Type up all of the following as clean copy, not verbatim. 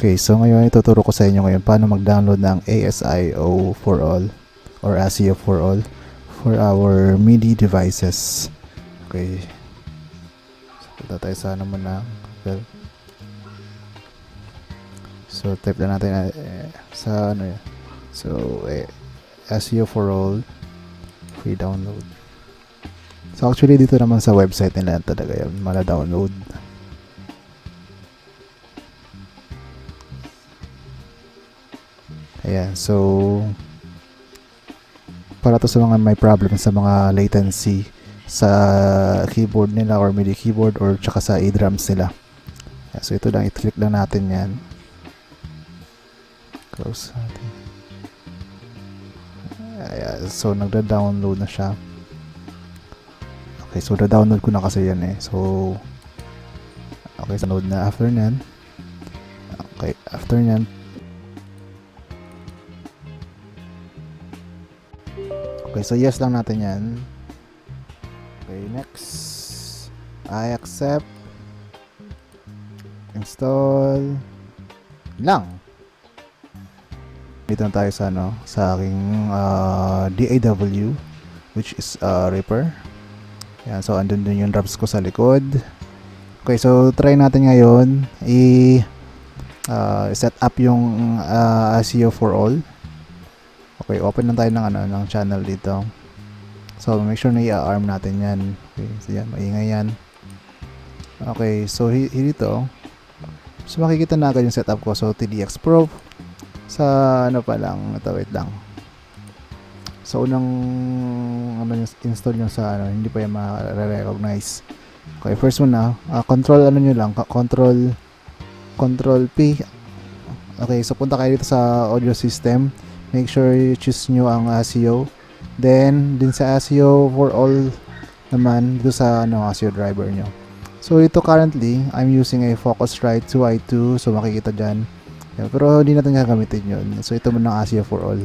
Okay, so ngayon ituturo ko sa inyo ngayon paano mag-download ng ASIO for all or ASIO for all for our MIDI devices. Okay. So, punta tayo sa ano muna. Well, so type na natin sa ano yan. So ASIO for all free download. So actually dito naman sa website nila talaga yan mala-download. Ayan, so para to sa mga may problem sa mga latency sa keyboard nila or MIDI keyboard or tsaka sa eardrums nila. Ayan, so ito lang, i-click lang natin yan. Close natin. Ayan, so nagda-download na siya. Okay, so na-download ko na kasi yan eh. So okay, so download na after nyan. Okay, after nyan, okay, so yes lang natin yan. Okay, next. I accept. Install. Lang. Dito na tayo sa ano, sa aking DAW, which is Reaper. Yan, so andun dun yung drums ko sa likod. Okay, so try natin ngayon set up yung ASIO for all. Okay, open lang tayo ng ano, ng channel dito. So make sure na i-arm natin 'yan. Okay, so yan, maingay 'yan. Okay, so dito. So makikita na agad yung setup ko. So TDX Pro sa ano pa lang, wait lang. So unang ano yung install nyo sa ano, hindi pa yan ma-recognize. Okay, first muna, control ano nyo lang, control P. Okay, so punta kayo dito sa audio system. Make sure you choose nyo ang ASIO. Then, din sa ASIO for all naman, dito sa ano, ASIO driver nyo. So, ito currently, I'm using a Focusrite 2i2. So, makikita dyan. Yeah, pero hindi natin gagamitin yun. So, ito muna ang ASIO for all.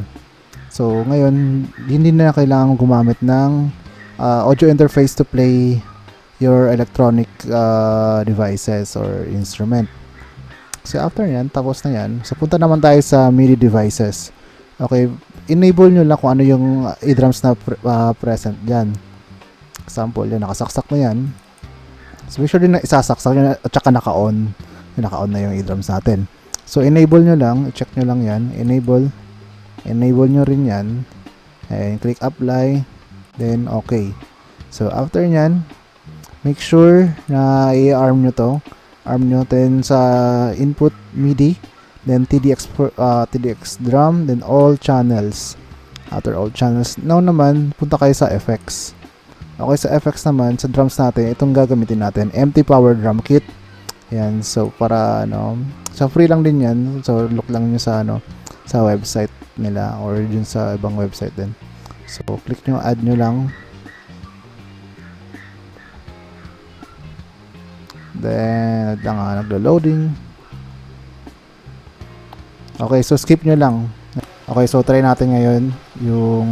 So, ngayon, hindi na kailangan gumamit ng audio interface to play your electronic devices or instrument. So, after yan, tapos na yan. So, punta naman tayo sa MIDI devices. Okay, enable nyo lang kung ano yung eardrums na present dyan. Example, yan, nakasaksak na yan. So, make sure din na isasaksak nyo at saka naka-on. Naka-on na yung eardrums natin. So, enable nyo lang, check nyo lang yan. Enable nyo rin yan. And click apply. Then, okay. So, after nyan, make sure na i-arm nyo to. Arm nyo din sa input MIDI. Then TDX drum, then all channels. After all channels, now naman punta kayo sa effects. Okay, sa effects naman, sa drums natin, itong gagamitin natin, empty power drum kit. Yan, so para ano, so free lang din yan. So look lang niyo sa ano, sa website nila or dun sa ibang website din. So click nyo, add nyo lang. Then naglo-loading. Okay, so skip nyo lang. Okay, so try natin ngayon yung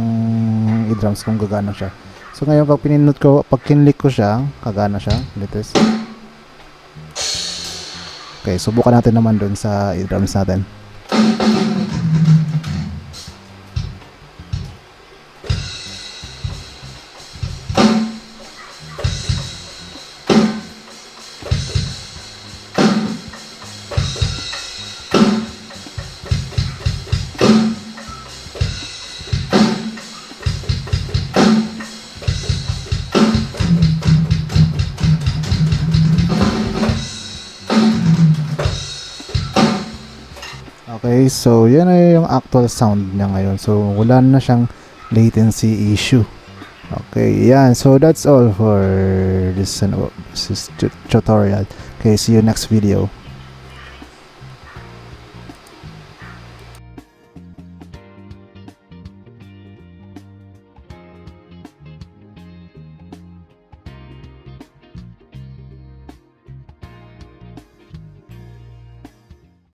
i-drums kung gagana siya. So ngayon pag kinlik ko siya, gagana siya. Latest. Okay, subukan natin naman dun sa i-drums natin. Okay, so yan ay yung actual sound niya ngayon. So wala na siyang latency issue. Okay, yan. So that's all for this tutorial. Okay, see you next video.